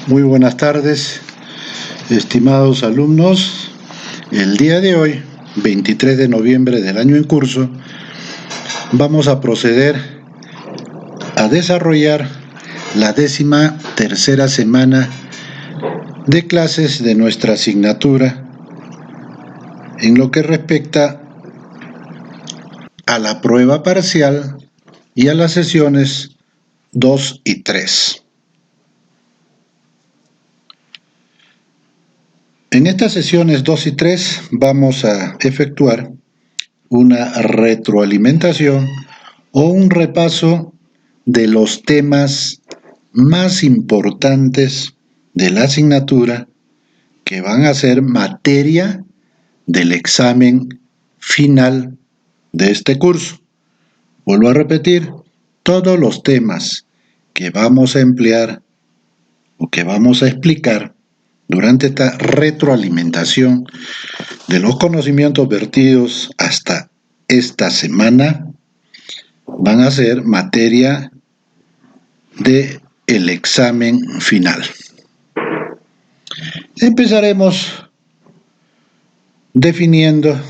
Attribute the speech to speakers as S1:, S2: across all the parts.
S1: Muy buenas tardes, estimados alumnos. El día de hoy, 23 de noviembre del año en curso, vamos a proceder a desarrollar la 13ª semana de clases de nuestra asignatura en lo que respecta a la prueba parcial y a las sesiones 2 y 3. En estas sesiones 2 y 3 vamos a efectuar una retroalimentación o un repaso de los temas más importantes de la asignatura que van a ser materia del examen final de este curso. Vuelvo a repetir, todos los temas que vamos a emplear o que vamos a explicar durante esta retroalimentación de los conocimientos vertidos hasta esta semana van a ser materia del examen final. Empezaremos definiendo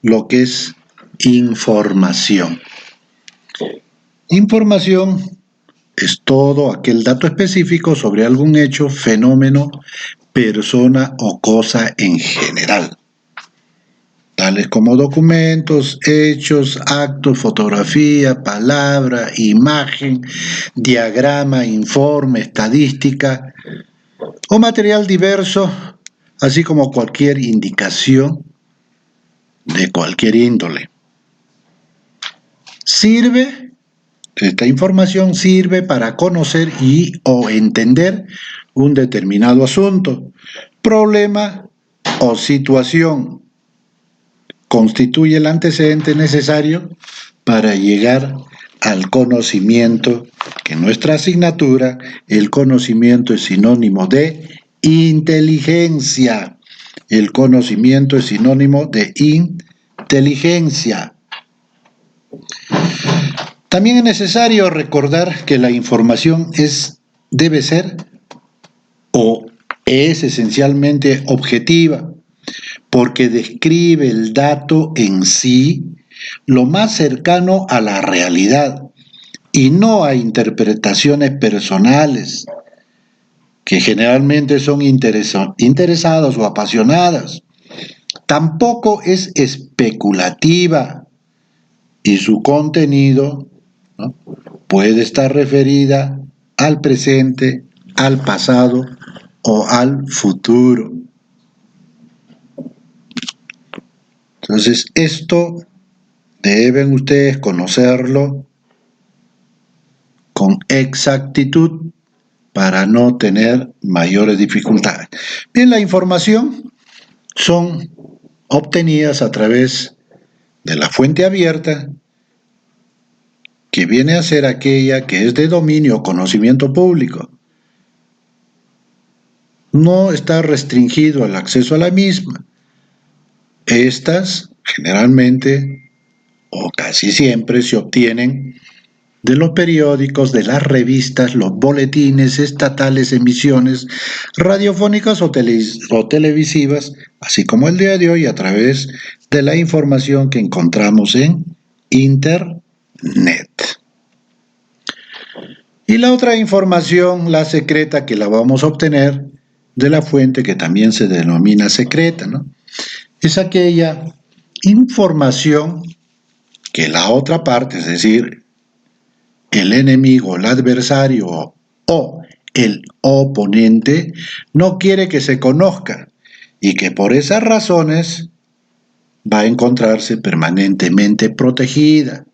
S1: lo que es información. Información es todo aquel dato específico sobre algún hecho, fenómeno, persona o cosa en general, tales como documentos, hechos, actos, fotografía, palabra, imagen, diagrama, informe, estadística o material diverso, así como cualquier indicación de cualquier índole. Esta información sirve para conocer o entender un determinado asunto, problema o situación. Constituye el antecedente necesario para llegar al conocimiento, que en nuestra asignatura el conocimiento es sinónimo de inteligencia. El conocimiento es sinónimo de inteligencia. También es necesario recordar que la información debe ser o es esencialmente objetiva, porque describe el dato en sí lo más cercano a la realidad y no a interpretaciones personales, que generalmente son interesadas o apasionadas. Tampoco es especulativa y su contenido, ¿no?, puede estar referida al presente, al pasado o al futuro. Entonces, esto deben ustedes conocerlo con exactitud para no tener mayores dificultades. Bien, la información son obtenidas a través de la fuente abierta, que viene a ser aquella que es de dominio o conocimiento público. No está restringido el acceso a la misma. Estas generalmente o casi siempre se obtienen de los periódicos, de las revistas, los boletines estatales, emisiones radiofónicas o televisivas, así como el día de hoy a través de la información que encontramos en Internet. Y la otra información, la secreta, que la vamos a obtener de la fuente que también se denomina secreta, ¿no?, es aquella información que la otra parte, es decir, el enemigo, el adversario o el oponente, no quiere que se conozca y que por esas razones va a encontrarse permanentemente protegida,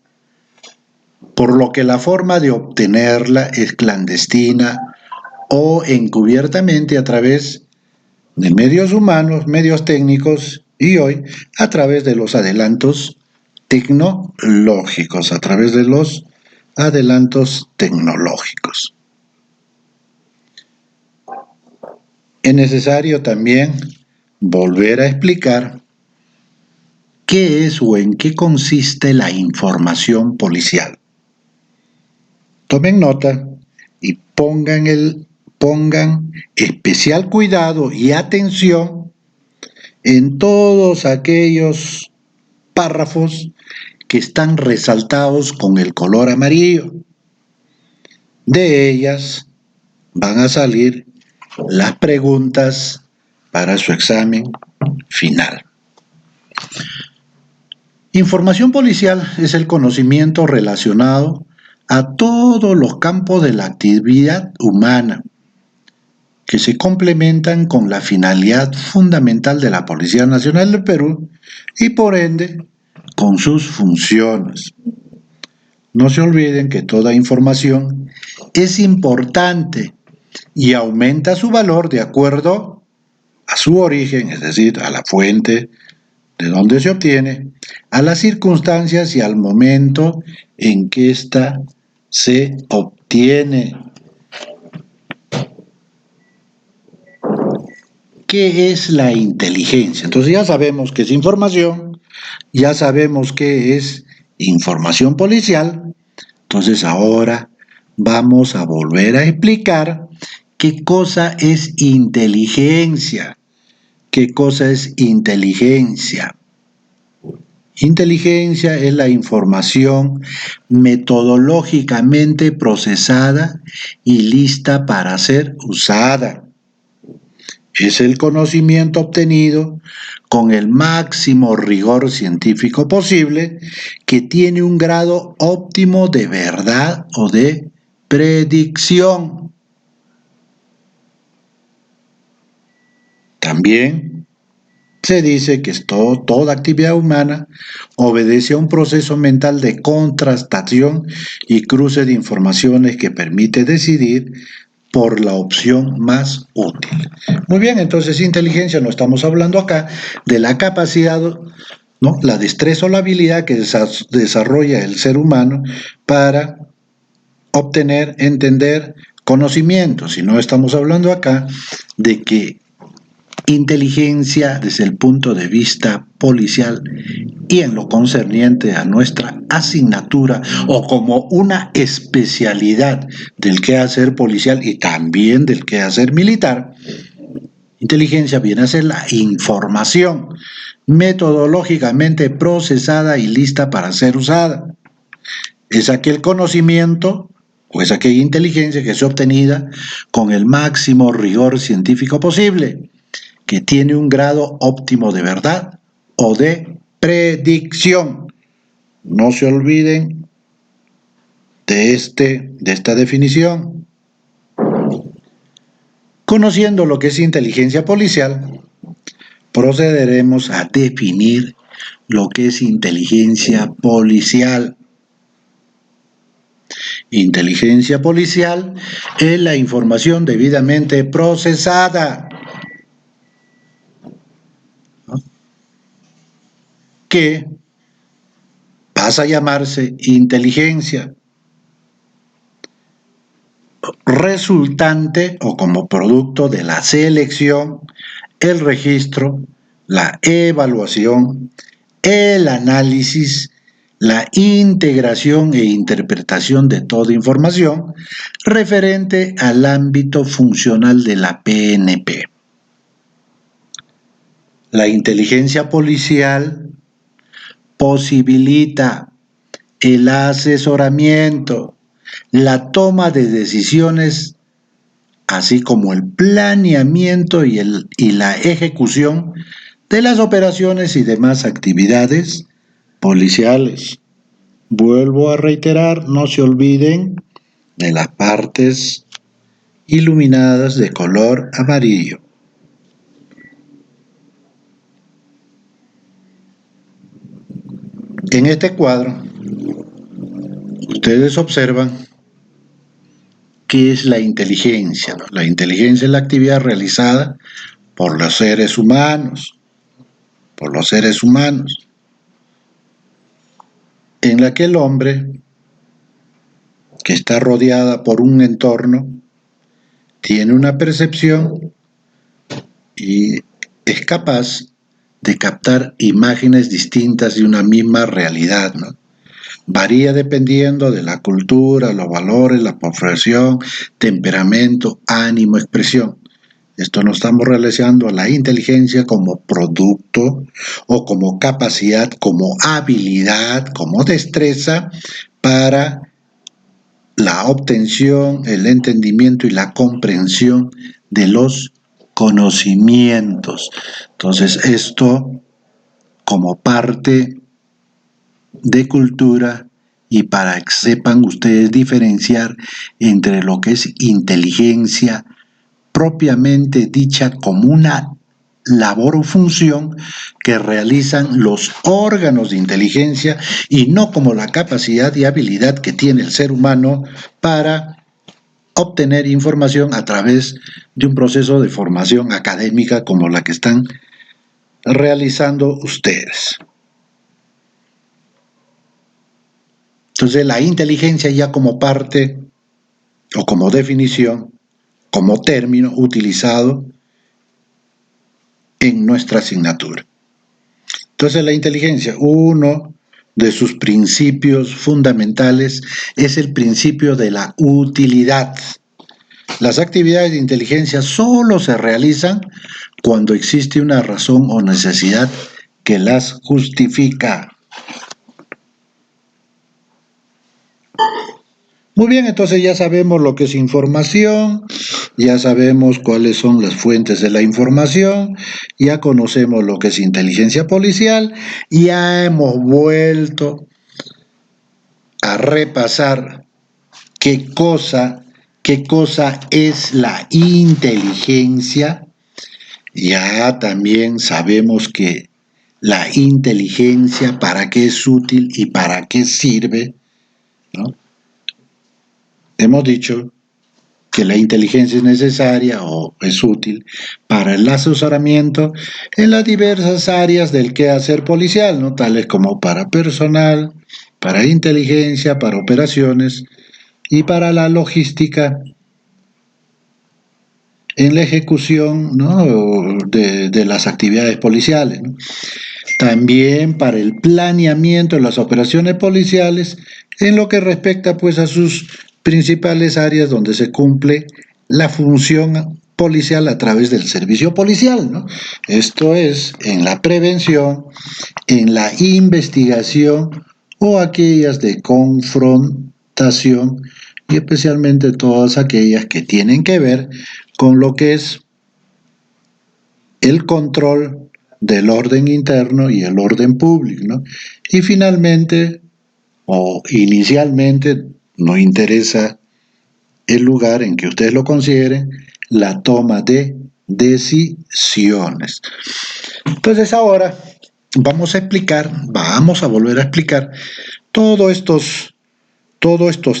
S1: por lo que la forma de obtenerla es clandestina o encubiertamente a través de medios humanos, medios técnicos y hoy a través de los adelantos tecnológicos, Es necesario también volver a explicar qué es o en qué consiste la información policial. Tomen nota y pongan el pongan especial cuidado y atención en todos aquellos párrafos que están resaltados con el color amarillo. De ellas van a salir las preguntas para su examen final. Información policial es el conocimiento relacionado a todos los campos de la actividad humana que se complementan con la finalidad fundamental de la Policía Nacional del Perú y por ende con sus funciones. No se olviden que toda información es importante y aumenta su valor de acuerdo a su origen, es decir, a la fuente de donde se obtiene, a las circunstancias y al momento en que ésta se obtiene. ¿Qué es la inteligencia? Entonces ya sabemos qué es información, ya sabemos qué es información policial, entonces ahora vamos a volver a explicar qué cosa es inteligencia. ¿Qué cosa es inteligencia? Inteligencia es la información metodológicamente procesada y lista para ser usada. Es el conocimiento obtenido con el máximo rigor científico posible que tiene un grado óptimo de verdad o de predicción. También se dice que toda actividad humana obedece a un proceso mental de contrastación y cruce de informaciones que permite decidir por la opción más útil. Muy bien, entonces inteligencia, no estamos hablando acá de la capacidad, ¿no?, la destreza o la habilidad que desarrolla el ser humano para obtener, entender conocimientos, sino estamos hablando acá de que inteligencia desde el punto de vista policial y en lo concerniente a nuestra asignatura o como una especialidad del quehacer policial y también del quehacer militar, inteligencia viene a ser la información metodológicamente procesada y lista para ser usada. Es aquel conocimiento o es aquella inteligencia que es obtenida con el máximo rigor científico posible, que tiene un grado óptimo de verdad o de predicción. No se olviden de esta definición. Conociendo lo que es inteligencia policial, procederemos a definir lo que es inteligencia policial. Inteligencia policial es la información debidamente procesada que pasa a llamarse inteligencia, resultante o como producto de la selección, el registro, la evaluación, el análisis, la integración e interpretación de toda información referente al ámbito funcional de la PNP. La inteligencia policial posibilita el asesoramiento, la toma de decisiones, así como el planeamiento y la ejecución de las operaciones y demás actividades policiales. Vuelvo a reiterar, no se olviden de las partes iluminadas de color amarillo. En este cuadro, ustedes observan qué es la inteligencia, ¿no? La inteligencia es la actividad realizada por los seres humanos, en la que el hombre, que está rodeada por un entorno, tiene una percepción y es capaz de captar imágenes distintas de una misma realidad, ¿no? Varía dependiendo de la cultura, los valores, la profesión, temperamento, ánimo, expresión. Esto no estamos relacionando a la inteligencia como producto o como capacidad, como habilidad, como destreza para la obtención, el entendimiento y la comprensión de los conocimientos. Entonces, esto como parte de cultura y para que sepan ustedes diferenciar entre lo que es inteligencia propiamente dicha como una labor o función que realizan los órganos de inteligencia y no como la capacidad y habilidad que tiene el ser humano para obtener información a través de un proceso de formación académica como la que están realizando ustedes. Entonces la inteligencia ya como parte o como definición, como término utilizado en nuestra asignatura. Entonces la inteligencia, uno de sus principios fundamentales es el principio de la utilidad. Las actividades de inteligencia solo se realizan cuando existe una razón o necesidad que las justifica. Muy bien, entonces ya sabemos lo que es información, ya sabemos cuáles son las fuentes de la información, ya conocemos lo que es inteligencia policial, ya hemos vuelto a repasar qué cosa es la inteligencia. Ya también sabemos que la inteligencia, para qué es útil y para qué sirve, ¿no? Hemos dicho que la inteligencia es necesaria o es útil para el asesoramiento en las diversas áreas del quehacer policial, ¿no? Tales como para personal, para inteligencia, para operaciones y para la logística en la ejecución, ¿no?, de las actividades policiales, ¿no? También para el planeamiento de las operaciones policiales en lo que respecta pues a sus principales áreas donde se cumple la función policial a través del servicio policial, ¿no? Esto es en la prevención, en la investigación o aquellas de confrontación y especialmente todas aquellas que tienen que ver con lo que es el control del orden interno y el orden público, ¿no? Y finalmente, o inicialmente, no interesa el lugar en que ustedes lo consideren, la toma de decisiones. Entonces ahora vamos a volver a explicar todos estos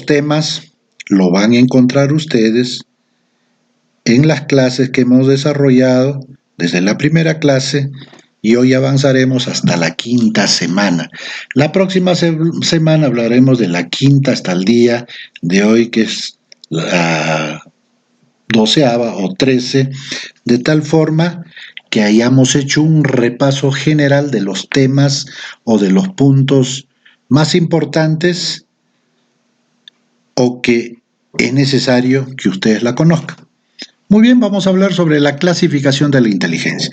S1: temas, lo van a encontrar ustedes en las clases que hemos desarrollado desde la primera clase y hoy avanzaremos hasta la quinta semana. La próxima semana hablaremos de la quinta hasta el día de hoy, que es la 12ª o 13, de tal forma que hayamos hecho un repaso general de los temas o de los puntos más importantes o que es necesario que ustedes la conozcan. Muy bien, vamos a hablar sobre la clasificación de la inteligencia.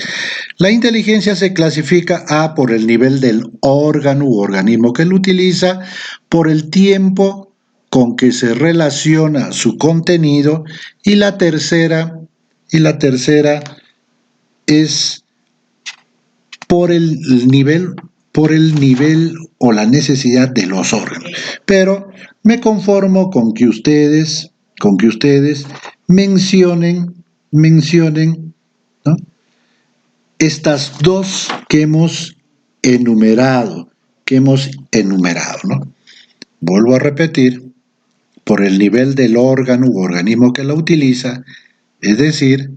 S1: La inteligencia se clasifica A por el nivel del órgano u organismo que lo utiliza, por el tiempo con que se relaciona su contenido y la tercera es por el nivel o la necesidad de los órganos. Pero me conformo con que ustedes mencionen, ¿no?, estas dos que hemos enumerado, ¿no? Vuelvo a repetir, por el nivel del órgano u organismo que la utiliza, es decir,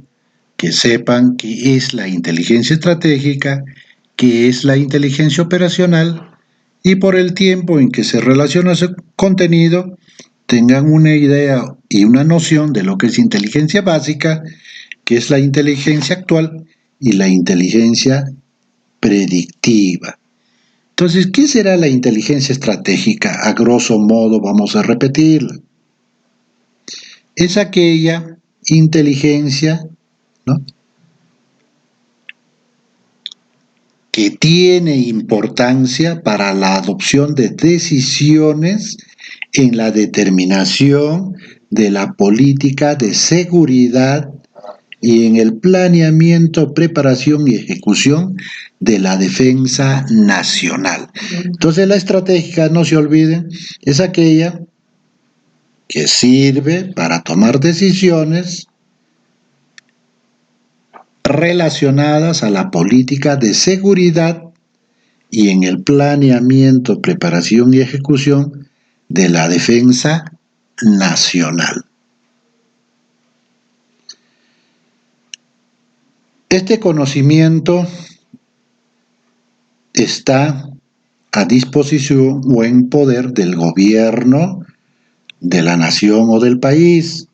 S1: que sepan qué es la inteligencia estratégica, qué es la inteligencia operacional, y por el tiempo en que se relaciona su contenido, tengan una idea y una noción de lo que es inteligencia básica, que es la inteligencia actual, y la inteligencia predictiva. Entonces, ¿qué será la inteligencia estratégica? A grosso modo, vamos a repetirla. Es aquella inteligencia, ¿no?, que tiene importancia para la adopción de decisiones en la determinación de la política de seguridad y en el planeamiento, preparación y ejecución de la defensa nacional. Entonces, la estratégica, no se olviden, es aquella que sirve para tomar decisiones relacionadas a la política de seguridad y en el planeamiento, preparación y ejecución de la defensa nacional. Este conocimiento está a disposición o en poder del gobierno de la nación o del país,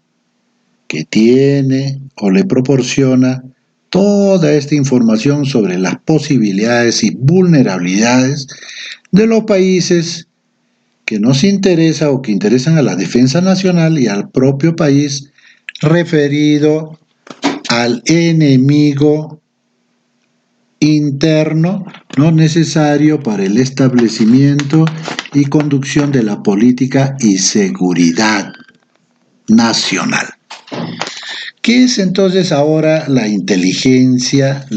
S1: que tiene o le proporciona toda esta información sobre las posibilidades y vulnerabilidades de los países que nos interesa o que interesan a la defensa nacional y al propio país referido al enemigo interno no necesario para el establecimiento y conducción de la política y seguridad nacional. ¿Qué es entonces ahora la inteligencia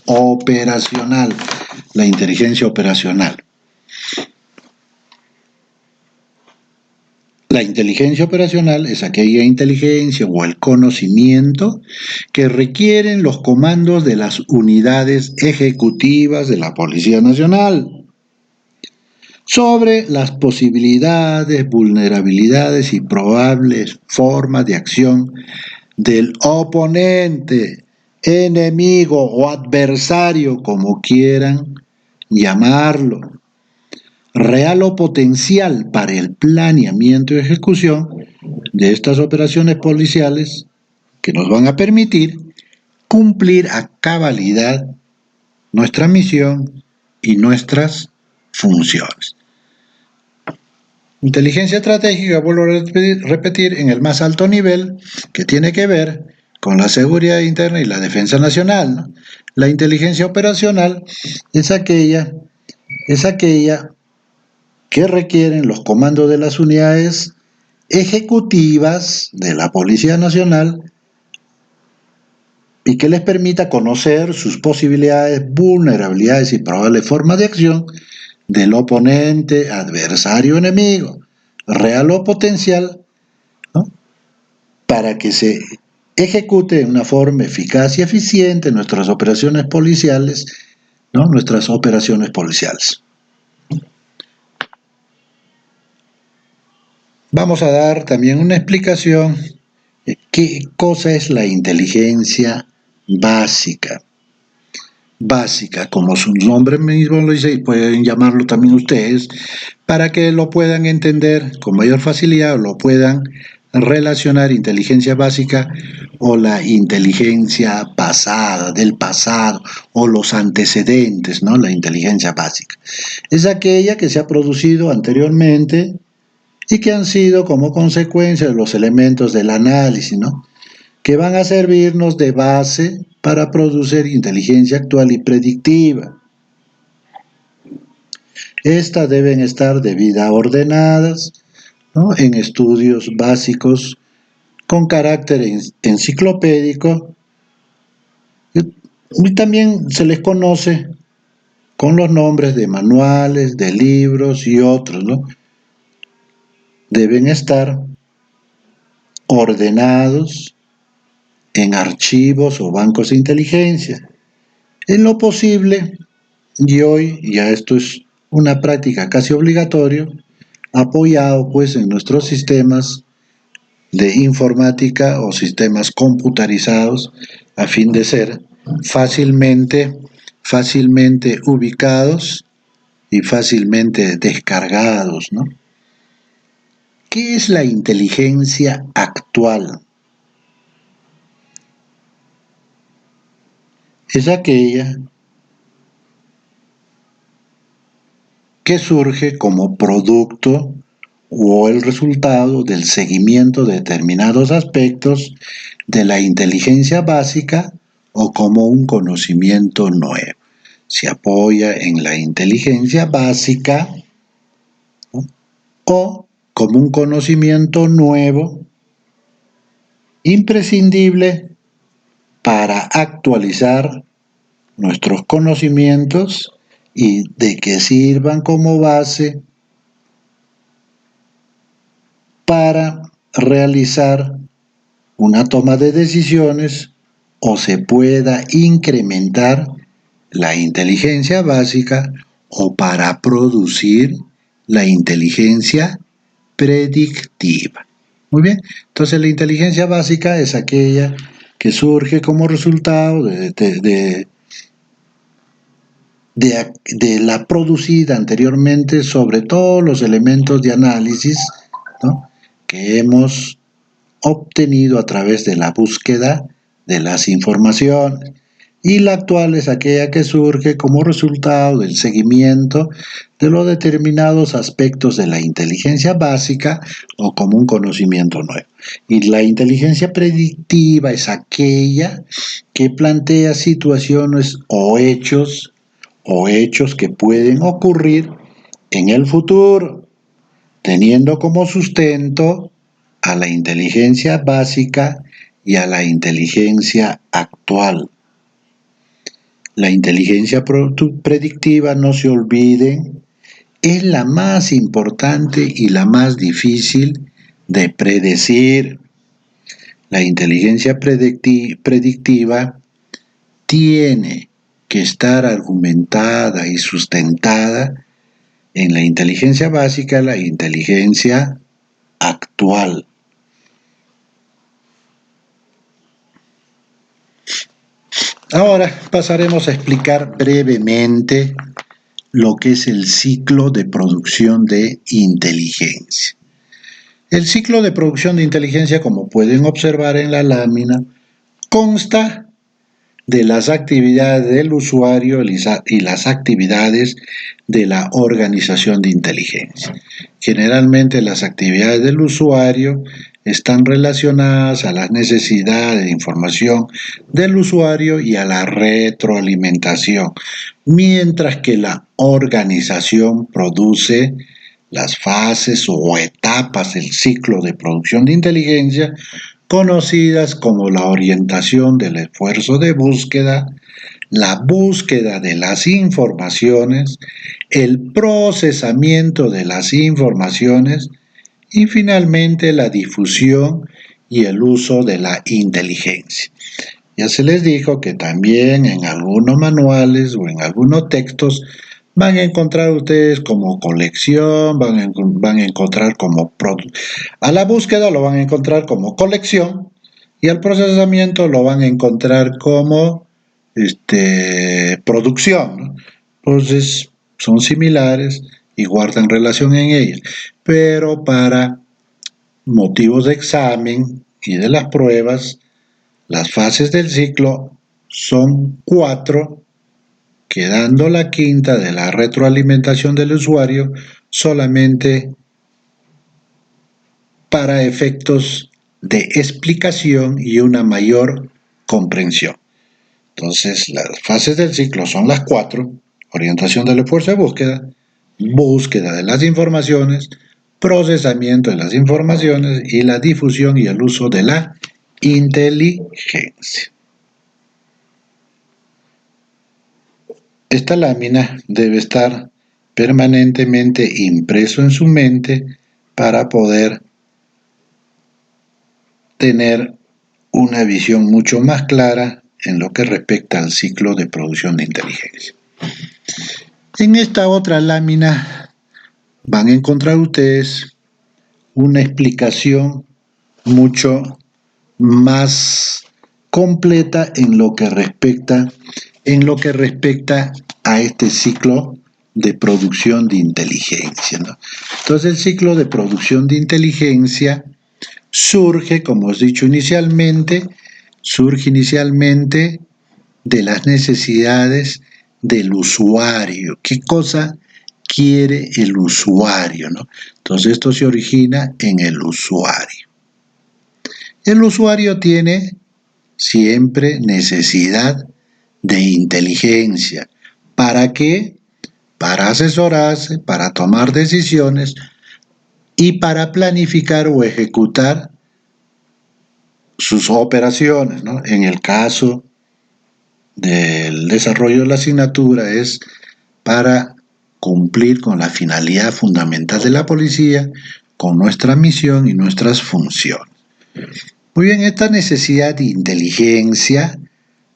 S1: operacional? La inteligencia operacional. La inteligencia operacional es aquella inteligencia o el conocimiento que requieren los comandos de las unidades ejecutivas de la Policía Nacional sobre las posibilidades, vulnerabilidades y probables formas de acción del oponente, enemigo o adversario, como quieran llamarlo, real o potencial para el planeamiento y ejecución de estas operaciones policiales que nos van a permitir cumplir a cabalidad nuestra misión y nuestras funciones. Inteligencia estratégica, vuelvo a repetir, en el más alto nivel, que tiene que ver con la seguridad interna y la defensa nacional, ¿no? La inteligencia operacional es aquella que requieren los comandos de las unidades ejecutivas de la Policía Nacional y que les permita conocer sus posibilidades, vulnerabilidades y probables formas de acción del oponente, adversario, enemigo, real o potencial, ¿no?, para que se ejecute de una forma eficaz y eficiente nuestras operaciones policiales, ¿no?, nuestras operaciones policiales. Vamos a dar también una explicación de qué cosa es la inteligencia básica. Básica, como su nombre mismo lo dice, y pueden llamarlo también ustedes, para que lo puedan entender con mayor facilidad o lo puedan relacionar inteligencia básica o la inteligencia pasada, del pasado, o los antecedentes, ¿no? La inteligencia básica. Es aquella que se ha producido anteriormente y que han sido como consecuencia de los elementos del análisis, ¿no?, que van a servirnos de base para producir inteligencia actual y predictiva. Estas deben estar debidamente ordenadas, ¿no?, en estudios básicos con carácter enciclopédico, y también se les conoce con los nombres de manuales, de libros y otros, ¿no? Deben estar ordenados en archivos o bancos de inteligencia. En lo posible, y hoy ya esto es una práctica casi obligatoria, apoyado pues en nuestros sistemas de informática o sistemas computarizados a fin de ser fácilmente ubicados y fácilmente descargados, ¿no? ¿Qué es la inteligencia actual? Es aquella que surge como producto o el resultado del seguimiento de determinados aspectos de la inteligencia básica o como un conocimiento nuevo. Se apoya en la inteligencia básica, ¿no?, o como un conocimiento nuevo imprescindible para actualizar nuestros conocimientos y de que sirvan como base para realizar una toma de decisiones o se pueda incrementar la inteligencia básica o para producir la inteligencia predictiva. Muy bien, entonces la inteligencia básica es aquella que surge como resultado de la producida anteriormente sobre todos los elementos de análisis, ¿no?, que hemos obtenido a través de la búsqueda de las informaciones. Y la actual es aquella que surge como resultado del seguimiento de los determinados aspectos de la inteligencia básica o como un conocimiento nuevo. Y la inteligencia predictiva es aquella que plantea situaciones o hechos que pueden ocurrir en el futuro, teniendo como sustento a la inteligencia básica y a la inteligencia actual. La inteligencia predictiva, no se olviden, es la más importante y la más difícil de predecir. La inteligencia predictiva tiene que estar argumentada y sustentada en la inteligencia básica, la inteligencia actual. Ahora pasaremos a explicar brevemente lo que es el ciclo de producción de inteligencia. El ciclo de producción de inteligencia, como pueden observar en la lámina, consta de las actividades del usuario y las actividades de la organización de inteligencia. Generalmente las actividades del usuario están relacionadas a las necesidades de información del usuario y a la retroalimentación, mientras que la organización produce las fases o etapas del ciclo de producción de inteligencia, conocidas como la orientación del esfuerzo de búsqueda, la búsqueda de las informaciones, el procesamiento de las informaciones y finalmente la difusión y el uso de la inteligencia. Ya se les dijo que también en algunos manuales o en algunos textos van a encontrar ustedes como colección, van a encontrar como a la búsqueda lo van a encontrar como colección y al procesamiento lo van a encontrar como producción, ¿no? Entonces son similares y guardan relación en ellas, pero para motivos de examen y de las pruebas, las fases del ciclo son 4, quedando la quinta de la retroalimentación del usuario solamente para efectos de explicación y una mayor comprensión. Entonces, las fases del ciclo son las 4: orientación del esfuerzo de búsqueda, búsqueda de las informaciones, procesamiento de las informaciones y la difusión y el uso de la inteligencia. Esta lámina debe estar permanentemente impreso en su mente para poder tener una visión mucho más clara en lo que respecta al ciclo de producción de inteligencia. En esta otra lámina van a encontrar ustedes una explicación mucho más completa en lo que respecta a este ciclo de producción de inteligencia, ¿no? Entonces el ciclo de producción de inteligencia surge, como os he dicho inicialmente, de las necesidades del usuario. ¿Qué cosa quiere el usuario, ¿no? Entonces esto se origina en el usuario. El usuario tiene siempre necesidad de inteligencia. ¿Para qué? Para asesorarse, para tomar decisiones y para planificar o ejecutar sus operaciones, ¿no? En el caso del desarrollo de la asignatura es para cumplir con la finalidad fundamental de la policía, con nuestra misión y nuestras funciones. Muy bien, esta necesidad de inteligencia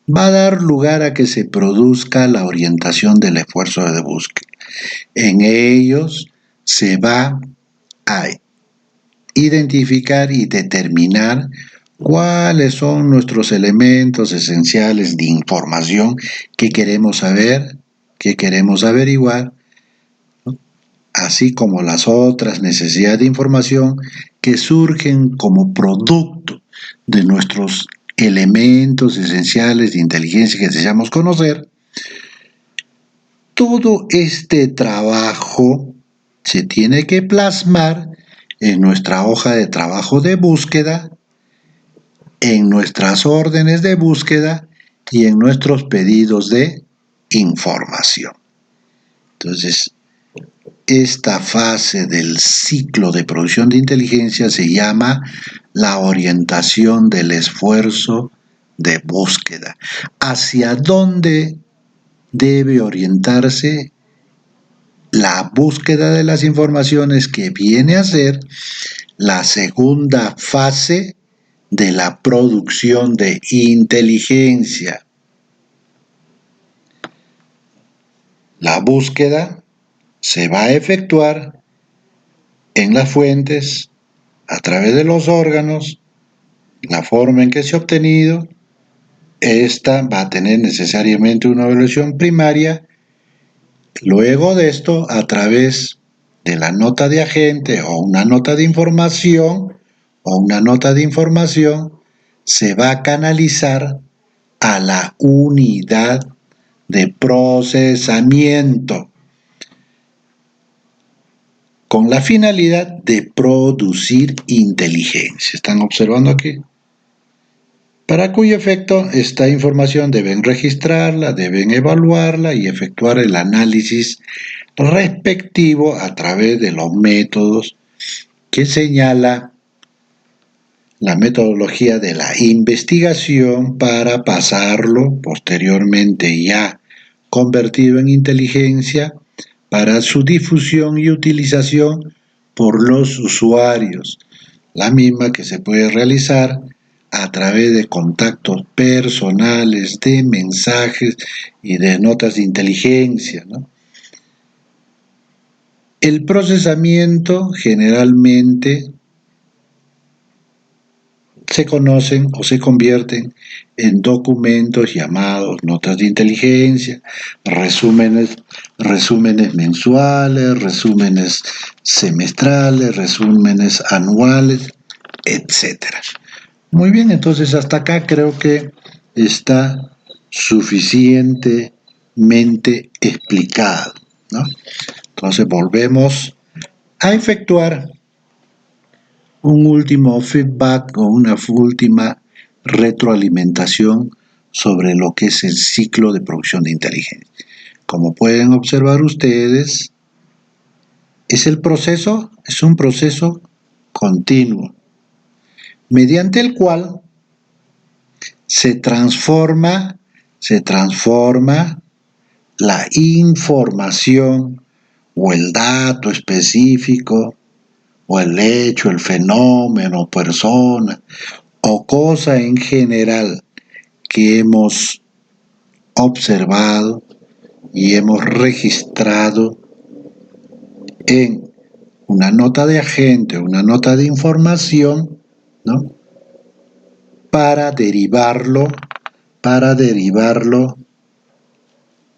S1: va a dar lugar a que se produzca la orientación del esfuerzo de búsqueda. En ellos se va a identificar y determinar cuáles son nuestros elementos esenciales de información que queremos saber, que queremos averiguar, ¿no? Así como las otras necesidades de información que surgen como producto de nuestros elementos esenciales de inteligencia que deseamos conocer. Todo este trabajo se tiene que plasmar en nuestra hoja de trabajo de búsqueda, en nuestras órdenes de búsqueda y en nuestros pedidos de información. Entonces, esta fase del ciclo de producción de inteligencia se llama la orientación del esfuerzo de búsqueda. ¿Hacia dónde debe orientarse la búsqueda de las informaciones, que viene a ser la segunda fase de la producción de inteligencia? La búsqueda se va a efectuar en las fuentes, a través de los órganos, la forma en que se ha obtenido. Esta va a tener necesariamente una evaluación primaria. Luego de esto, a través de la nota de agente o una nota de información, se va a canalizar a la unidad de procesamiento con la finalidad de producir inteligencia. ¿Están observando aquí? Para cuyo efecto esta información deben registrarla, deben evaluarla y efectuar el análisis respectivo a través de los métodos que señala la metodología de la investigación, para pasarlo posteriormente ya convertido en inteligencia para su difusión y utilización por los usuarios, la misma que se puede realizar a través de contactos personales, de mensajes y de notas de inteligencia, ¿no? El procesamiento generalmente se conocen o se convierten en documentos llamados notas de inteligencia, resúmenes mensuales, resúmenes semestrales, resúmenes anuales, etc. Muy bien, entonces hasta acá creo que está suficientemente explicado, ¿no? Entonces volvemos a efectuar un último feedback o una última retroalimentación sobre lo que es el ciclo de producción de inteligencia. Como pueden observar ustedes, es un proceso continuo, mediante el cual se transforma la información o el dato específico o el hecho, el fenómeno, persona o cosa en general que hemos observado y hemos registrado en una nota de agente, una nota de información, ¿no? Para derivarlo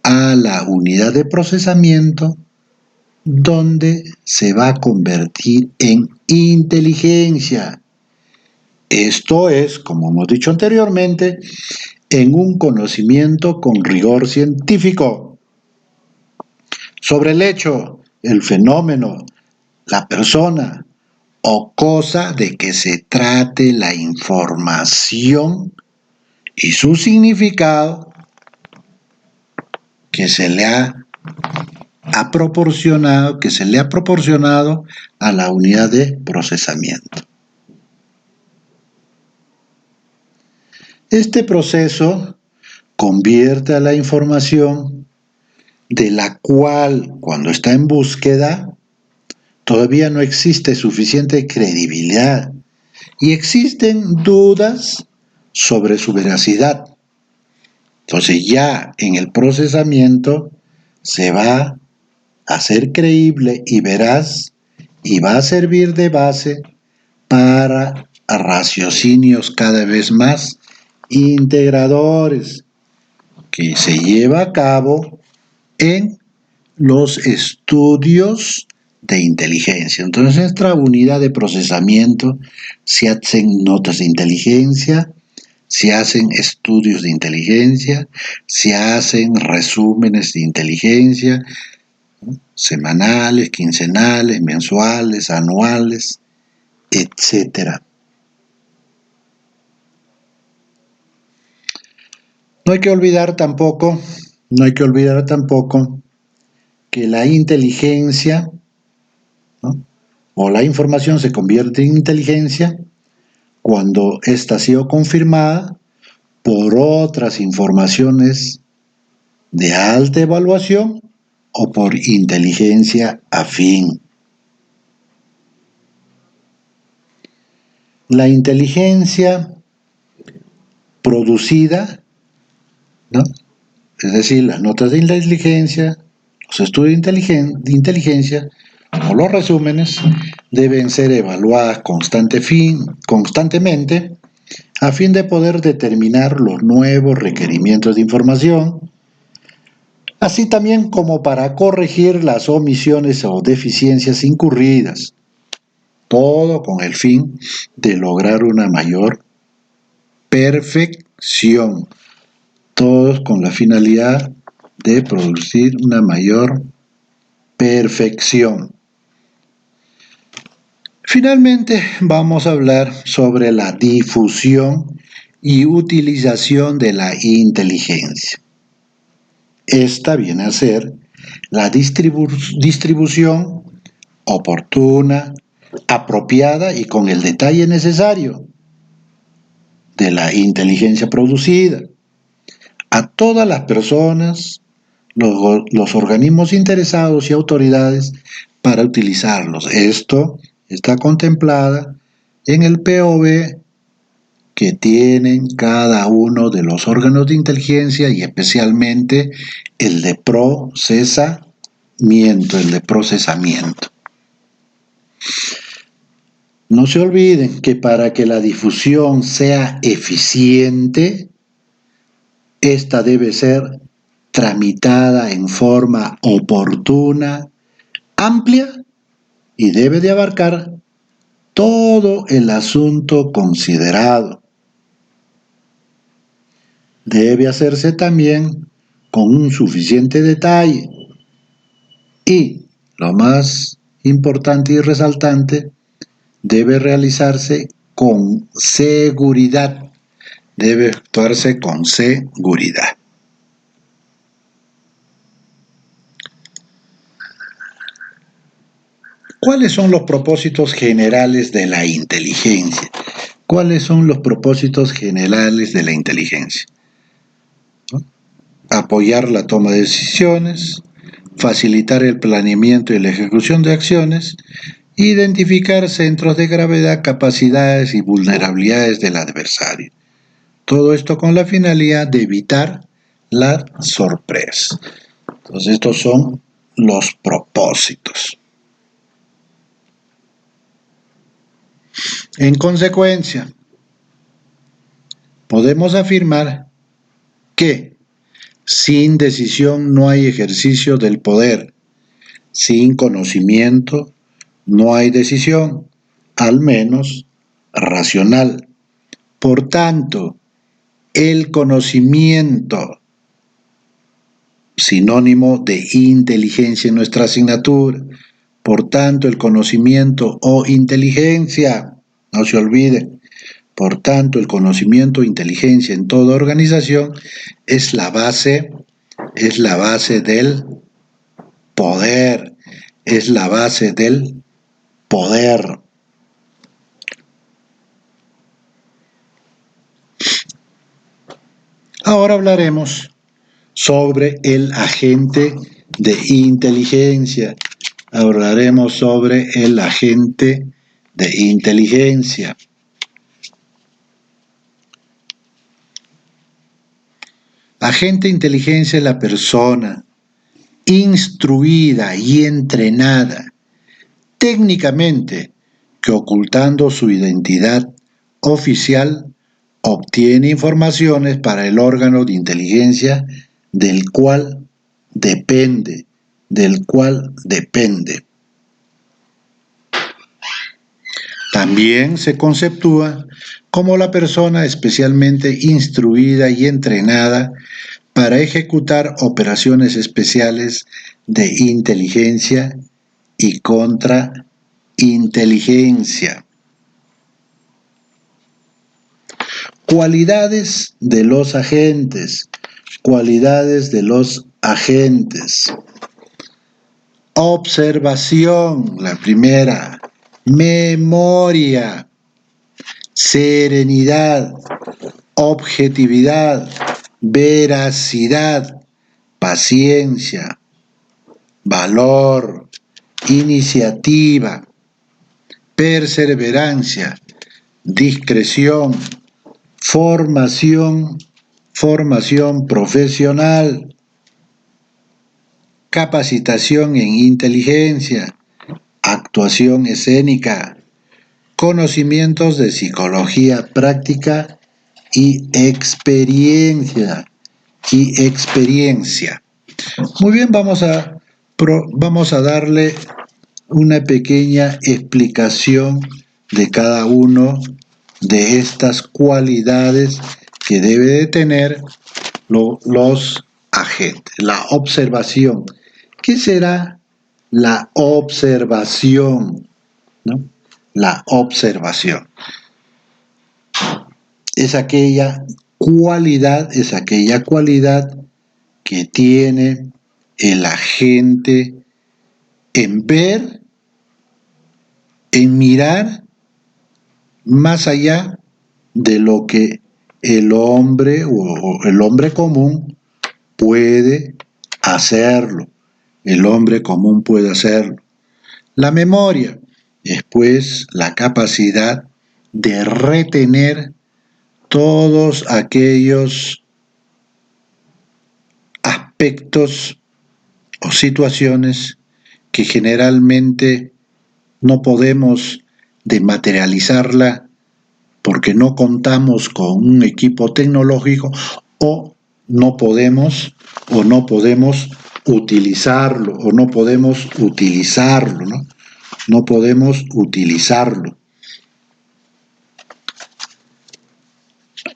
S1: a la unidad de procesamiento, donde se va a convertir en inteligencia. Esto es, como hemos dicho anteriormente, en un conocimiento con rigor científico sobre el hecho, el fenómeno, la persona o cosa de que se trate la información y su significado que se le ha proporcionado a la unidad de procesamiento. Este proceso convierte a la información de la cual, cuando está en búsqueda, todavía no existe suficiente credibilidad y existen dudas sobre su veracidad. Entonces ya en el procesamiento se va a hacer creíble y veraz y va a servir de base para raciocinios cada vez más integradores que se lleva a cabo en los estudios de inteligencia. Entonces, en nuestra unidad de procesamiento se hacen notas de inteligencia, se hacen estudios de inteligencia, se hacen resúmenes de inteligencia, semanales, quincenales, mensuales, anuales, etc. No hay que olvidar tampoco que la inteligencia, ¿no?, o la información se convierte en inteligencia cuando ésta ha sido confirmada por otras informaciones de alta evaluación o por inteligencia afín. La inteligencia producida, ¿no?, es decir, las notas de inteligencia, los estudios de inteligencia o los resúmenes deben ser evaluadas constantemente a fin de poder determinar los nuevos requerimientos de información, así también como para corregir las omisiones o deficiencias incurridas, todo con el fin de lograr una mayor perfección, todos con la finalidad de producir una mayor perfección. Finalmente, vamos a hablar sobre la difusión y utilización de la inteligencia. Esta viene a ser la distribución oportuna, apropiada y con el detalle necesario de la inteligencia producida a todas las personas, los organismos interesados y autoridades para utilizarlos. Esto está contemplada en el POV que tienen cada uno de los órganos de inteligencia y especialmente el de procesamiento. No se olviden que para que la difusión sea eficiente, esta debe ser tramitada en forma oportuna, amplia y debe de abarcar todo el asunto considerado. Debe hacerse también con un suficiente detalle y, lo más importante y resaltante, debe realizarse con seguridad. Debe actuarse con seguridad. ¿Cuáles son los propósitos generales de la inteligencia? ¿Cuáles son los propósitos generales de la inteligencia? ¿No? Apoyar la toma de decisiones, facilitar el planeamiento y la ejecución de acciones, identificar centros de gravedad, capacidades y vulnerabilidades del adversario. Todo esto con la finalidad de evitar la sorpresa. Entonces, estos son los propósitos. En consecuencia, podemos afirmar que sin decisión no hay ejercicio del poder, sin conocimiento no hay decisión, al menos racional. Por tanto, el conocimiento sinónimo de inteligencia en nuestra asignatura. Por tanto, el conocimiento o inteligencia, no se olvide, por tanto, el conocimiento o inteligencia en toda organización es la base del poder, es la base del poder. Ahora hablaremos sobre el agente de inteligencia. Hablaremos sobre el agente de inteligencia. Agente de inteligencia es la persona instruida y entrenada técnicamente que, ocultando su identidad oficial, obtiene informaciones para el órgano de inteligencia del cual depende. También se conceptúa como la persona especialmente instruida y entrenada para ejecutar operaciones especiales de inteligencia y contrainteligencia. Cualidades de los agentes. Observación, la primera. Memoria. Serenidad. Objetividad. Veracidad. Paciencia. Valor. Iniciativa. Perseverancia. Discreción. Formación profesional, capacitación en inteligencia, actuación escénica, conocimientos de psicología práctica y experiencia. Muy bien, vamos a darle una pequeña explicación de cada uno de estas cualidades que debe de tener los agentes. La observación. ¿Qué será la observación? ¿No? La observación es aquella cualidad que tiene el agente en ver, en mirar más allá de lo que el hombre o el hombre común puede hacerlo. La memoria es pues la capacidad de retener todos aquellos aspectos o situaciones que generalmente no podemos dematerializarla porque no contamos con un equipo tecnológico o no podemos utilizarlo, ¿no? No podemos utilizarlo.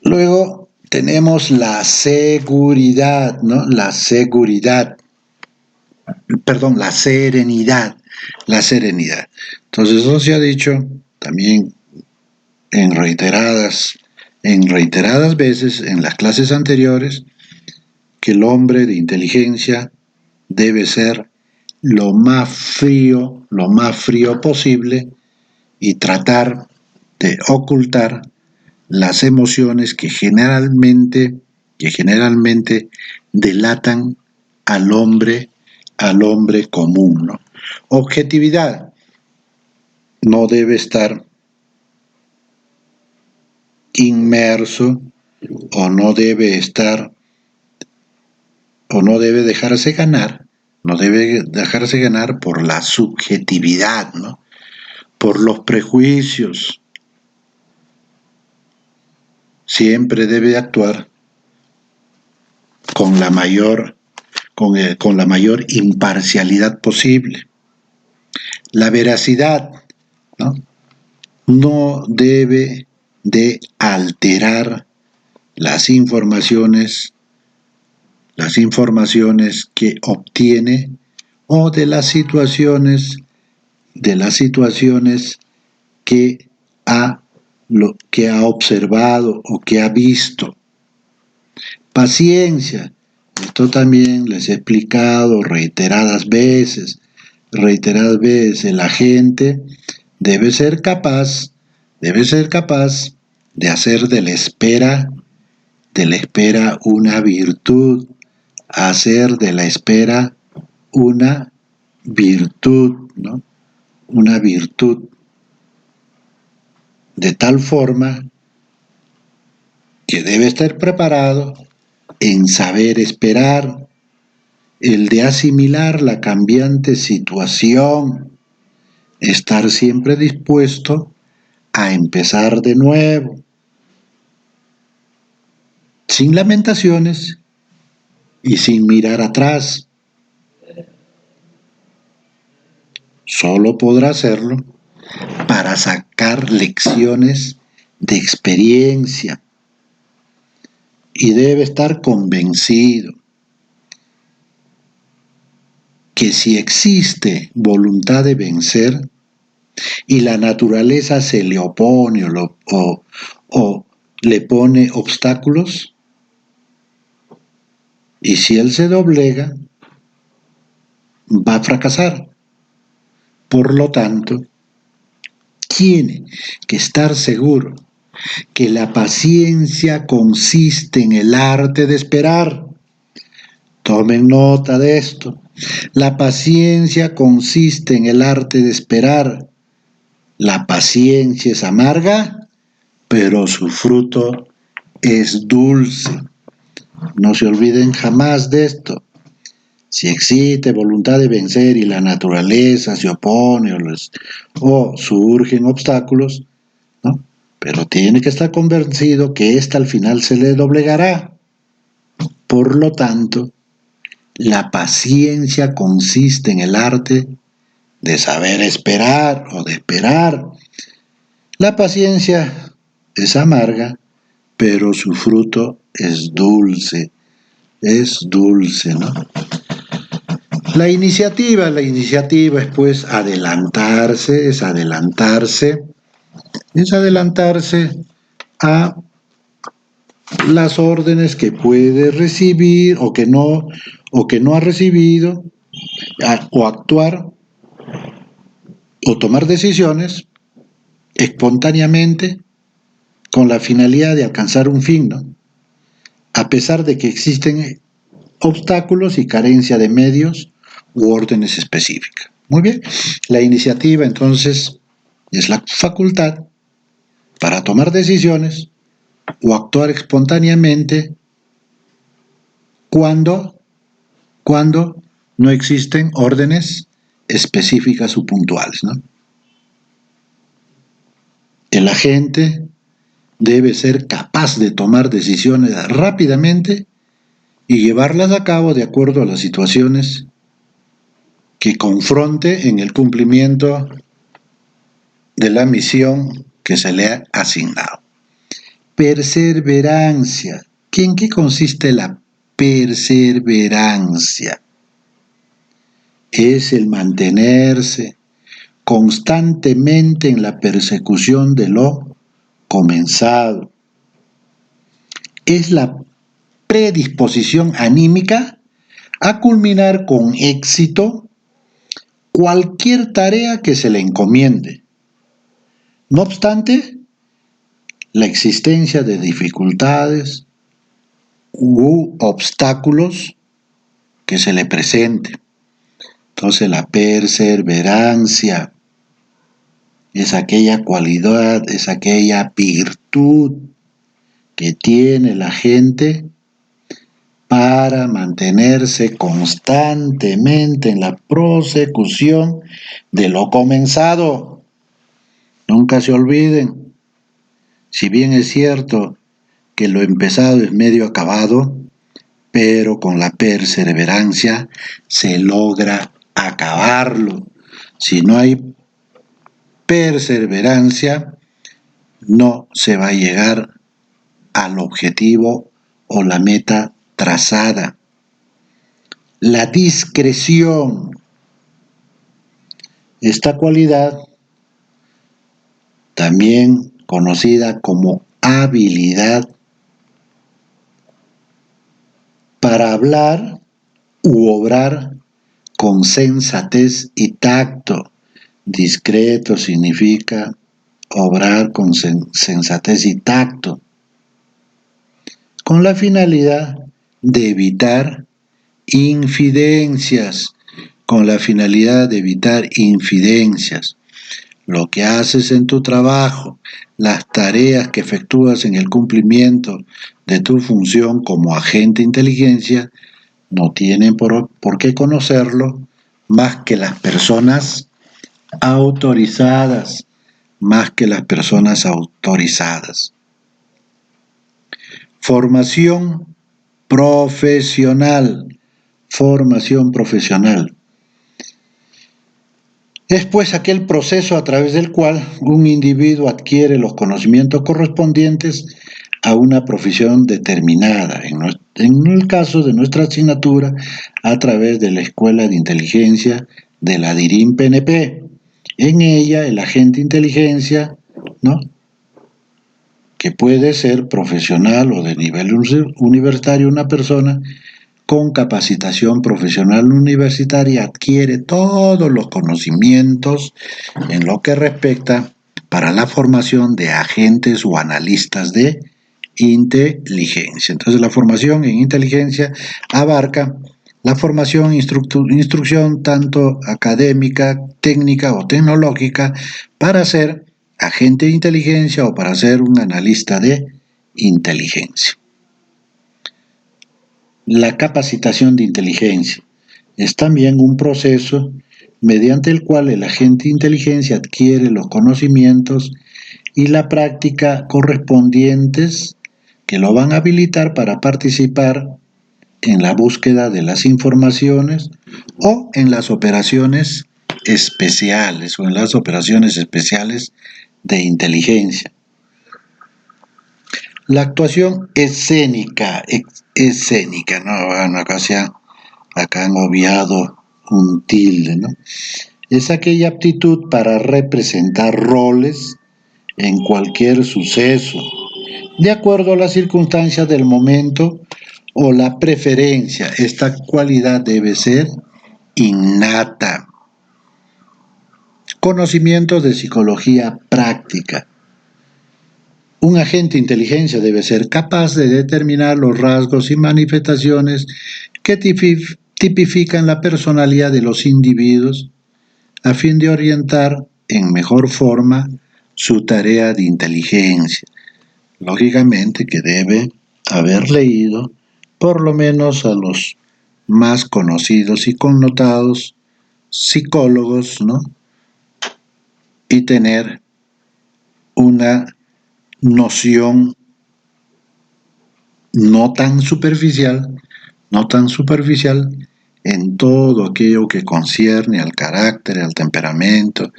S1: Luego tenemos la seguridad, ¿no? La serenidad. Entonces, eso se ha dicho también en reiteradas veces en las clases anteriores, que el hombre de inteligencia debe ser lo más frío posible y tratar de ocultar las emociones que generalmente delatan al hombre común, ¿no? Objetividad. No debe estar inmerso o no debe dejarse ganar por la subjetividad, ¿no? Por los prejuicios. Siempre debe actuar con la mayor imparcialidad posible. La veracidad, ¿no? No debe de alterar las informaciones las informaciones que obtiene o de las situaciones que que ha observado o que ha visto. Paciencia. Esto también les he explicado reiteradas veces. La gente debe ser capaz de hacer de la espera una virtud, hacer de la espera una virtud, ¿no? Una virtud, de tal forma que debe estar preparado en saber esperar, el de asimilar la cambiante situación, estar siempre dispuesto a empezar de nuevo, sin lamentaciones y sin mirar atrás. Solo podrá hacerlo para sacar lecciones de experiencia y debe estar convencido que si existe voluntad de vencer y la naturaleza se le opone o le pone obstáculos, y si él se doblega, va a fracasar. Por lo tanto, tiene que estar seguro que la paciencia consiste en el arte de esperar. Tomen nota de esto. La paciencia consiste en el arte de esperar. La paciencia es amarga, pero su fruto es dulce. No se olviden jamás de esto. Si existe voluntad de vencer y la naturaleza se opone o surgen obstáculos, ¿no? Pero tiene que estar convencido que ésta al final se le doblegará. Por lo tanto, la paciencia consiste en el arte de saber esperar o de esperar. La paciencia es amarga, pero su fruto es dulce, ¿no? La iniciativa es pues adelantarse a las órdenes que puede recibir o que no ha recibido, o actuar o tomar decisiones espontáneamente con la finalidad de alcanzar un fin, ¿no? A pesar de que existen obstáculos y carencia de medios u órdenes específicas. Muy bien, la iniciativa entonces es la facultad para tomar decisiones o actuar espontáneamente cuando no existen órdenes específicas o puntuales, ¿no? El agente debe ser capaz de tomar decisiones rápidamente y llevarlas a cabo de acuerdo a las situaciones que confronte en el cumplimiento de la misión que se le ha asignado. Perseverancia. ¿En qué consiste la perseverancia? Es el mantenerse constantemente en la persecución de lo comenzado. Es la predisposición anímica a culminar con éxito cualquier tarea que se le encomiende. No obstante, la existencia de dificultades u obstáculos que se le presenten. Entonces la perseverancia es aquella cualidad, es aquella virtud que tiene la gente para mantenerse constantemente en la prosecución de lo comenzado. Nunca se olviden, si bien es cierto que lo empezado es medio acabado, pero con la perseverancia se logra acabarlo. Si no hay perseverancia, no se va a llegar al objetivo o la meta trazada. la discreción. Esta cualidad, también conocida como habilidad para hablar u obrar con sensatez y tacto. Discreto significa obrar con sensatez y tacto, con la finalidad de evitar infidencias, Lo que haces en tu trabajo, las tareas que efectúas en el cumplimiento de tu función como agente de inteligencia, no tienen por qué conocerlo más que las personas autorizadas, Formación profesional. Es pues aquel proceso a través del cual un individuo adquiere los conocimientos correspondientes a una profesión determinada. En el caso de nuestra asignatura, a través de la Escuela de Inteligencia de la DIRIN PNP. En ella, el agente de inteligencia, ¿no?, que puede ser profesional o de nivel universitario, una persona con capacitación profesional universitaria adquiere todos los conocimientos en lo que respecta para la formación de agentes o analistas de inteligencia. Entonces, la formación en inteligencia abarca la formación, instrucción tanto académica, técnica o tecnológica para ser agente de inteligencia o para ser un analista de inteligencia. La capacitación de inteligencia es también un proceso mediante el cual el agente de inteligencia adquiere los conocimientos y la práctica correspondientes que lo van a habilitar para participar en la búsqueda de las informaciones o en las operaciones especiales de inteligencia. La actuación escénica, ¿no? Bueno, acá han obviado un tilde, ¿no? Es aquella aptitud para representar roles en cualquier suceso, de acuerdo a las circunstancias del momento o la preferencia. Esta cualidad debe ser innata. Conocimientos de psicología práctica. Un agente de inteligencia debe ser capaz de determinar los rasgos y manifestaciones que tipifican la personalidad de los individuos a fin de orientar en mejor forma su tarea de inteligencia. Lógicamente que debe haber leído por lo menos a los más conocidos y connotados psicólogos, ¿no?, y tener una noción no tan superficial en todo aquello que concierne al carácter, al temperamento,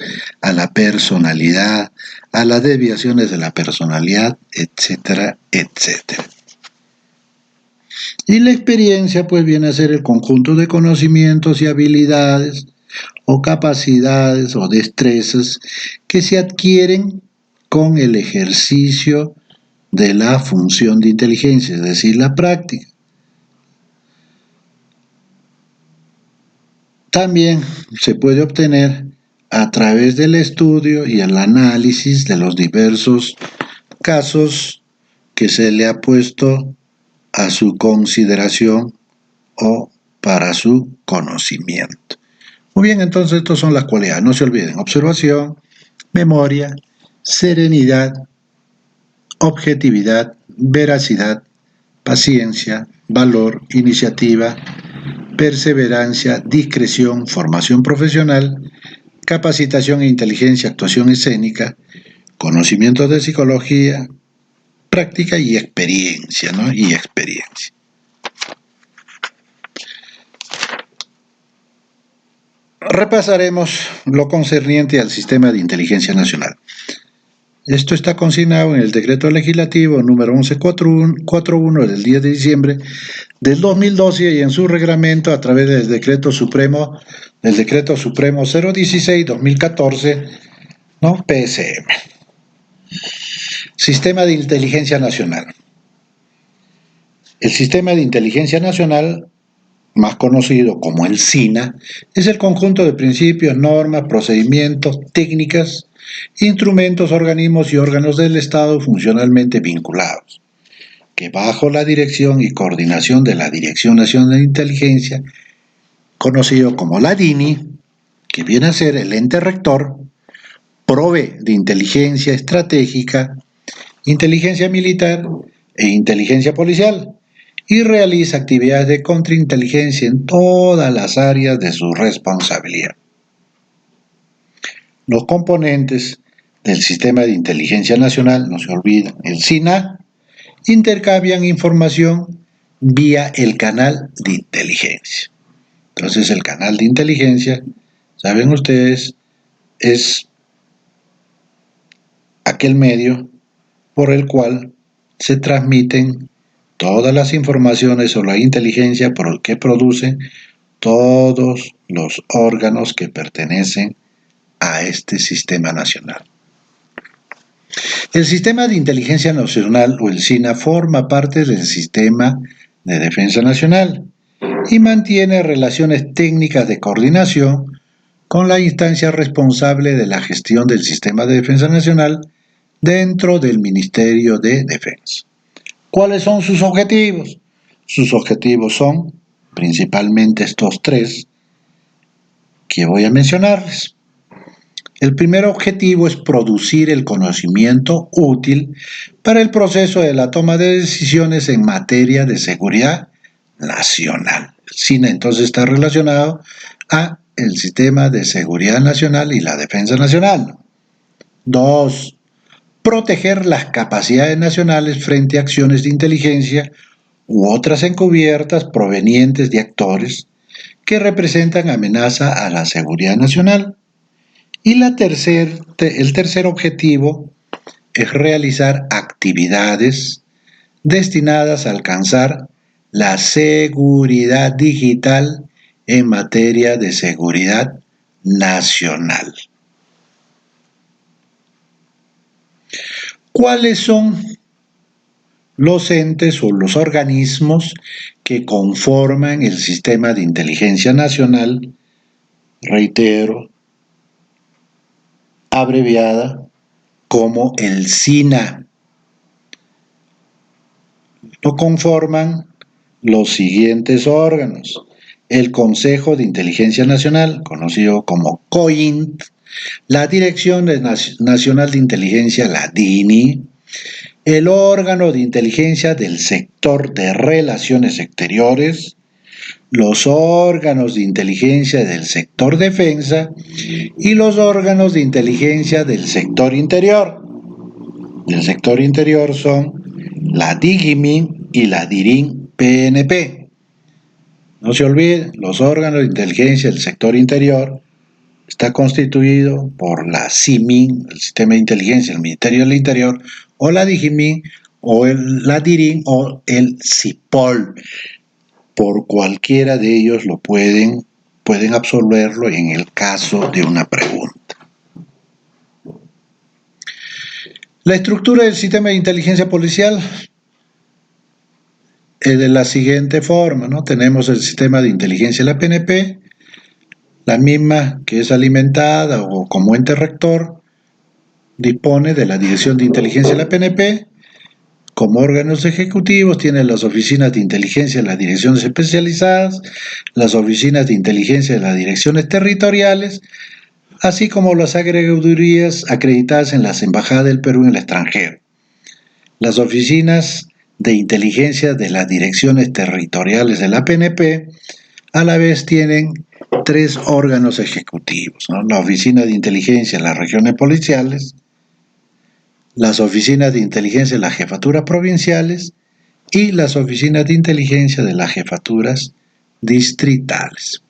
S1: a la personalidad, a las desviaciones de la personalidad, etcétera, etcétera. Y la experiencia pues viene a ser el conjunto de conocimientos y habilidades o capacidades o destrezas que se adquieren con el ejercicio de la función de inteligencia, es decir, la práctica. También se puede obtener a través del estudio y el análisis de los diversos casos que se le ha puesto a su consideración o para su conocimiento. Muy bien, entonces estas son las cualidades. No se olviden: observación, memoria, serenidad, objetividad, veracidad, paciencia, valor, iniciativa, perseverancia, discreción, formación profesional, capacitación e inteligencia, actuación escénica, conocimientos de psicología, práctica y experiencia, ¿no? Repasaremos lo concerniente al Sistema de Inteligencia Nacional. Esto está consignado en el Decreto Legislativo número 1141 del 10 de diciembre del 2012 y en su reglamento a través del Decreto Supremo 016-2014, ¿no? PSM. Sistema de Inteligencia Nacional. El Sistema de Inteligencia Nacional, más conocido como el SINA, es el conjunto de principios, normas, procedimientos, técnicas, instrumentos, organismos y órganos del Estado funcionalmente vinculados, que bajo la dirección y coordinación de la Dirección Nacional de Inteligencia, conocido como la DINI, que viene a ser el ente rector, provee de inteligencia estratégica, inteligencia militar e inteligencia policial, y realiza actividades de contrainteligencia en todas las áreas de su responsabilidad. Los componentes del Sistema de Inteligencia Nacional, no se olviden, el SINA, intercambian información vía el canal de inteligencia. Entonces, el canal de inteligencia, saben ustedes, es aquel medio por el cual se transmiten todas las informaciones sobre la inteligencia que producen todos los órganos que pertenecen a este sistema nacional. El Sistema de Inteligencia Nacional o el SINA forma parte del Sistema de Defensa Nacional y mantiene relaciones técnicas de coordinación con la instancia responsable de la gestión del Sistema de Defensa Nacional dentro del Ministerio de Defensa. ¿Cuáles son sus objetivos? Sus objetivos son principalmente estos tres que voy a mencionarles. El primer objetivo es producir el conocimiento útil para el proceso de la toma de decisiones en materia de seguridad nacional. El SINA entonces está relacionado a el sistema de seguridad nacional y la defensa nacional. 2. Proteger las capacidades nacionales frente a acciones de inteligencia u otras encubiertas provenientes de actores que representan amenaza a la seguridad nacional. Y el tercer objetivo es realizar actividades destinadas a alcanzar la seguridad digital en materia de seguridad nacional. ¿Cuáles son los entes o los organismos que conforman el Sistema de Inteligencia Nacional? Reitero, abreviada como el SINA. Lo conforman los siguientes órganos: el Consejo de Inteligencia Nacional, conocido como COINT, la Dirección Nacional de Inteligencia, la DINI, el órgano de inteligencia del sector de relaciones exteriores, los órganos de inteligencia del sector defensa y los órganos de inteligencia del sector interior. Del sector interior son la DIGIMIN y la DIRIN-PNP. No se olviden, los órganos de inteligencia del sector interior está constituido por la CIMIN, el Sistema de Inteligencia del Ministerio del Interior, o la DIGIMIN, o la DIRIN, o el CIPOL. Por cualquiera de ellos lo pueden absolverlo en el caso de una pregunta. La estructura del Sistema de Inteligencia Policial es de la siguiente forma, ¿no? Tenemos el Sistema de Inteligencia de la PNP, la misma que es alimentada o como ente rector, dispone de la Dirección de Inteligencia de la PNP. Como órganos ejecutivos tiene las oficinas de inteligencia de las direcciones especializadas, las oficinas de inteligencia de las direcciones territoriales, así como las agregadurías acreditadas en las embajadas del Perú en el extranjero. Las oficinas de inteligencia de las direcciones territoriales de la PNP a la vez tienen tres órganos ejecutivos, ¿no? La Oficina de Inteligencia de las Regiones Policiales, las oficinas de inteligencia de las jefaturas provinciales y las oficinas de inteligencia de las jefaturas distritales,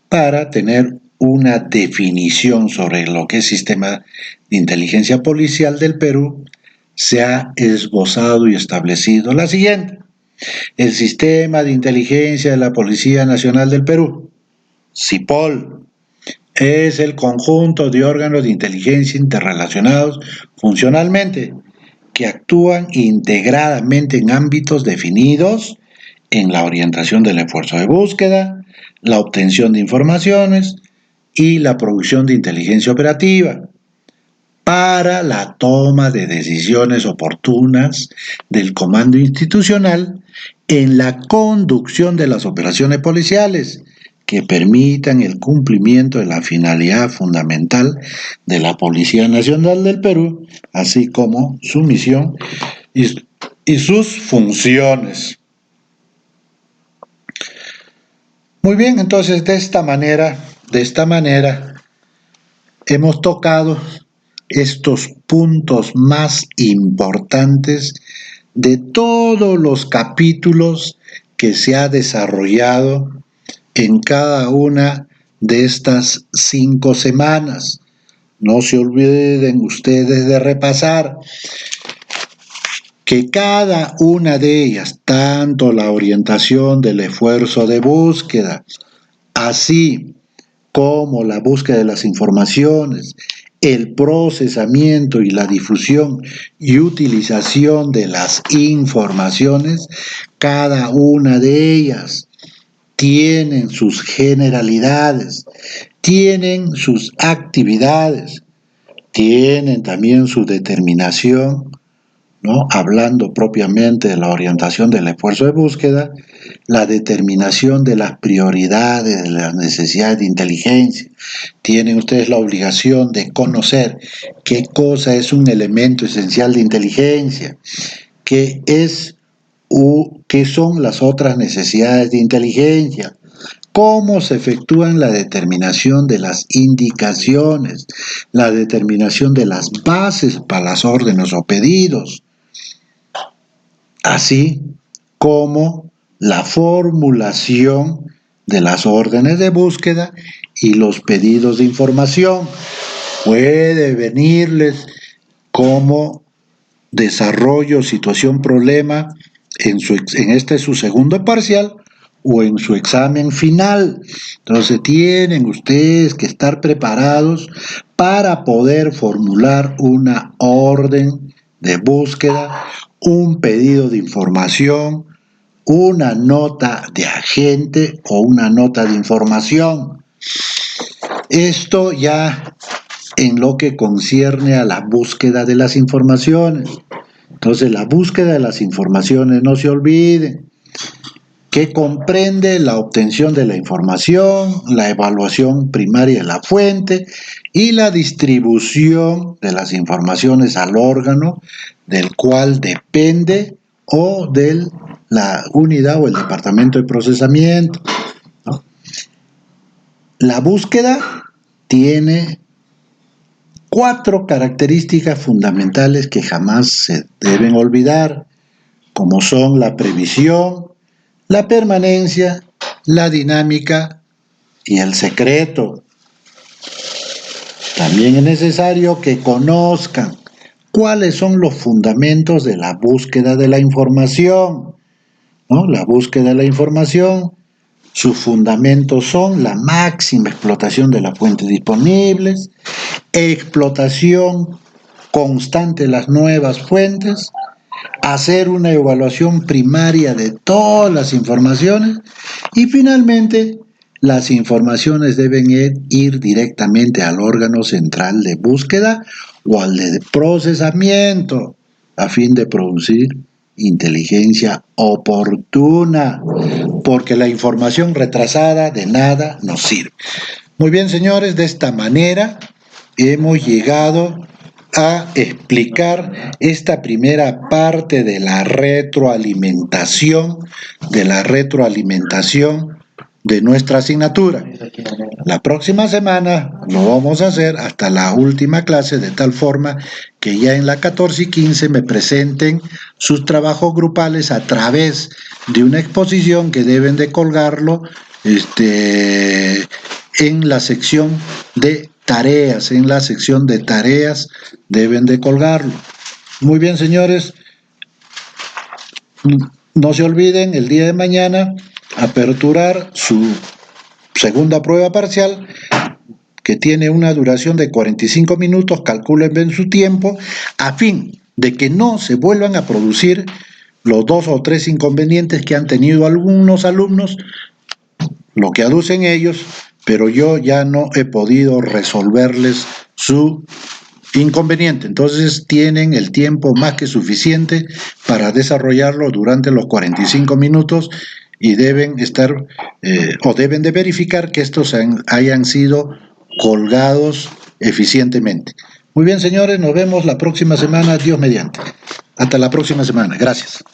S1: para tener una definición sobre lo que es sistema de inteligencia policial del Perú, se ha esbozado y establecido la siguiente. El sistema de inteligencia de la Policía Nacional del Perú, CIPOL, es el conjunto de órganos de inteligencia interrelacionados funcionalmente que actúan integradamente en ámbitos definidos en la orientación del esfuerzo de búsqueda, la obtención de informaciones y la producción de inteligencia operativa para la toma de decisiones oportunas del comando institucional en la conducción de las operaciones policiales que permitan el cumplimiento de la finalidad fundamental de la Policía Nacional del Perú, así como su misión y sus funciones. Muy bien, entonces de esta manera hemos tocado estos puntos más importantes de todos los capítulos que se ha desarrollado en cada una de estas 5 semanas. No se olviden ustedes de repasar que cada una de ellas, tanto la orientación del esfuerzo de búsqueda, así como la búsqueda de las informaciones, el procesamiento y la difusión y utilización de las informaciones, cada una de ellas tienen sus generalidades, tienen sus actividades, tienen también su determinación, ¿no? Hablando propiamente de la orientación del esfuerzo de búsqueda, la determinación de las prioridades, de las necesidades de inteligencia. Tienen ustedes la obligación de conocer qué cosa es un elemento esencial de inteligencia, qué son las otras necesidades de inteligencia, cómo se efectúan la determinación de las indicaciones, la determinación de las bases para las órdenes o pedidos, así como la formulación de las órdenes de búsqueda y los pedidos de información. Puede venirles como desarrollo, situación, problema en este su segundo parcial o en su examen final. Entonces tienen ustedes que estar preparados para poder formular una orden de búsqueda, un pedido de información, una nota de agente o una nota de información. Esto ya en lo que concierne a la búsqueda de las informaciones. Entonces, la búsqueda de las informaciones, no se olviden, que comprende la obtención de la información, la evaluación primaria de la fuente y la distribución de las informaciones al órgano del cual depende o de la unidad o el departamento de procesamiento, ¿no? La búsqueda tiene 4 características fundamentales que jamás se deben olvidar, como son la previsión, la permanencia, la dinámica y el secreto. También es necesario que conozcan cuáles son los fundamentos de la búsqueda de la información, ¿no? La búsqueda de la información, sus fundamentos son la máxima explotación de las fuentes disponibles, explotación constante de las nuevas fuentes, hacer una evaluación primaria de todas las informaciones y finalmente las informaciones deben ir directamente al órgano central de búsqueda o al de procesamiento a fin de producir inteligencia oportuna, porque la información retrasada de nada nos sirve. Muy bien, señores, de esta manera hemos llegado a explicar esta primera parte de la retroalimentación de nuestra asignatura. La próxima semana lo vamos a hacer hasta la última clase, de tal forma que ya en la 14 y 15 me presenten sus trabajos grupales a través de una exposición que deben de colgarlo en la sección de tareas. En la sección de tareas deben de colgarlo. Muy bien, señores. No se olviden el día de mañana aperturar su segunda prueba parcial, que tiene una duración de 45 minutos, calculen bien su tiempo, a fin de que no se vuelvan a producir los 2 o 3 inconvenientes que han tenido algunos alumnos, lo que aducen ellos, pero yo ya no he podido resolverles su inconveniente. Entonces tienen el tiempo más que suficiente para desarrollarlo durante los 45 minutos y deben estar o deben de verificar que estos hayan sido colgados eficientemente. Muy bien, señores, nos vemos la próxima semana, Dios mediante. Hasta la próxima semana. Gracias.